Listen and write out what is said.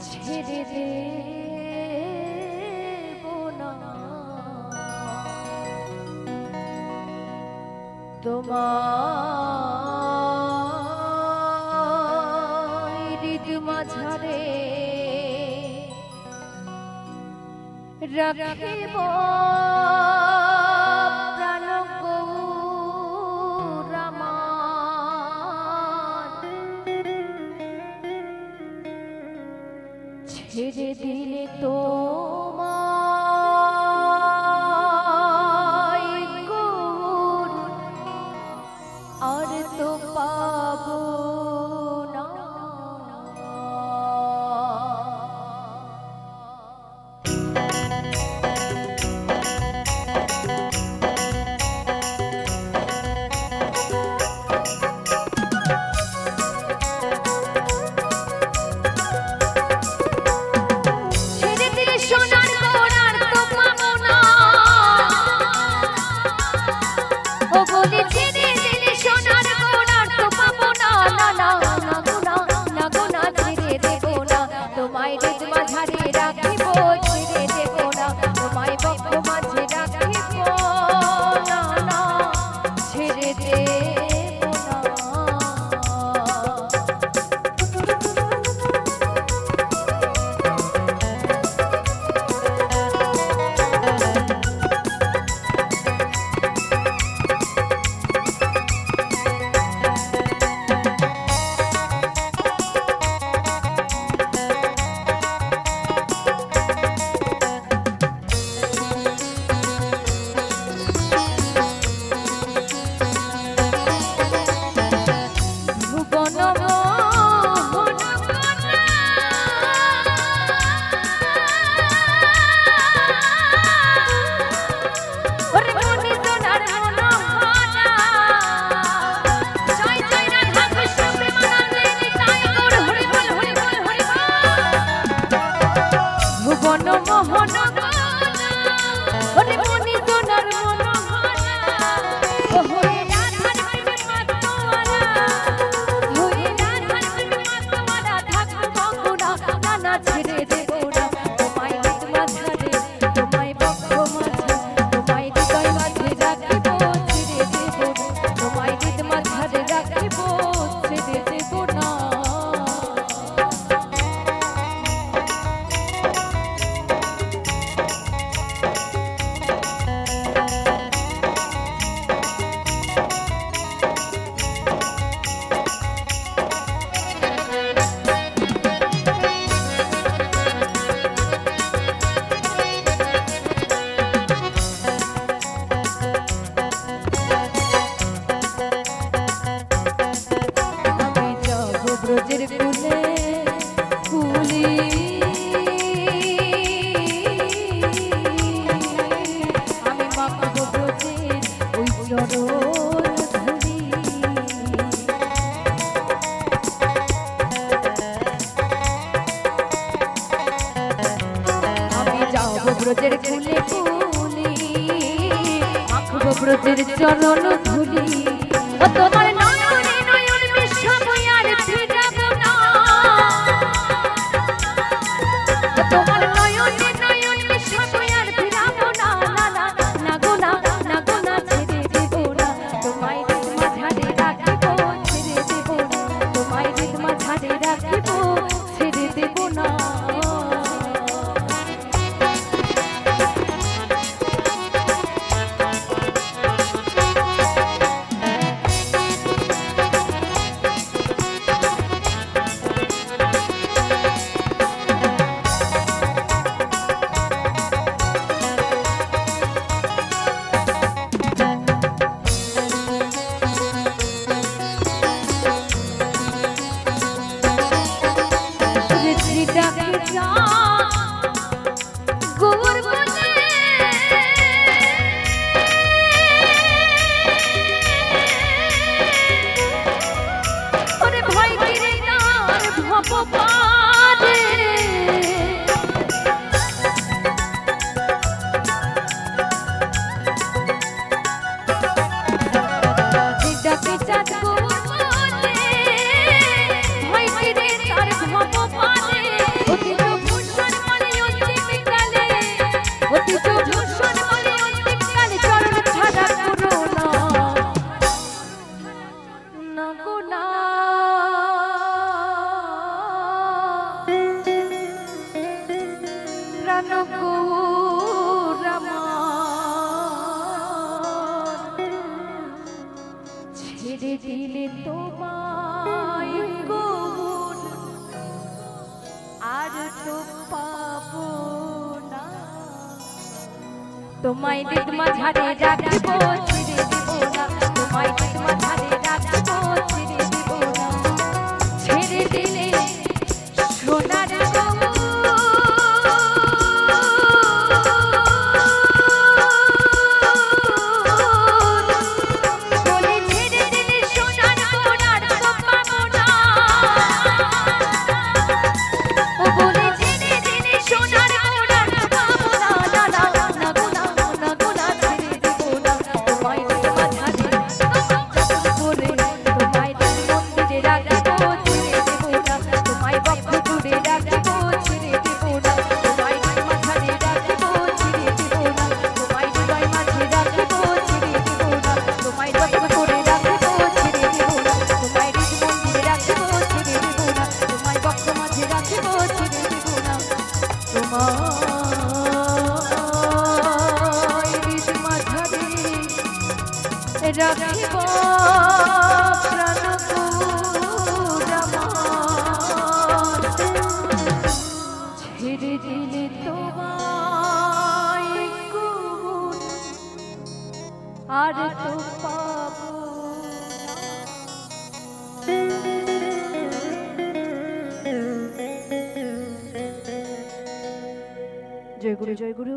ছেড়ে দেব না তোমায় হৃদ মাঝারে রাখিব প্রাণ গৌরামার ছেড়ে দিলে তোমায় গৌর আর তো পাবো না ব্রজের কুলে কুলি মাখব ব্রজের চরণ ধুলি ও তোমার নয়নে নয়ন মিশাবো আর ফিরাবো না ও তোমার নয়নে নয়ন মিশাবো আর ফিরাবো না না না গো না না গো না ছেড়ে দেব না তোমায় হৃদ মাঝারে রাখিব ছেড়ে দেব না তোমায় হৃদ মাঝারে রাখিব ছেড়ে দেব না Okay. তো পাবো না। তোমায় দিদ মাঝারে রাখবো ছেড়ে দিব না, তোমায় দিদ মাঝারে রাখবো ছেড়ে দিব না। ছেড়ে দিলে সোনার রাখিব ছেড়ে দিলে তোমায় আর তো পাবো জয় গুরু জয় গুরু।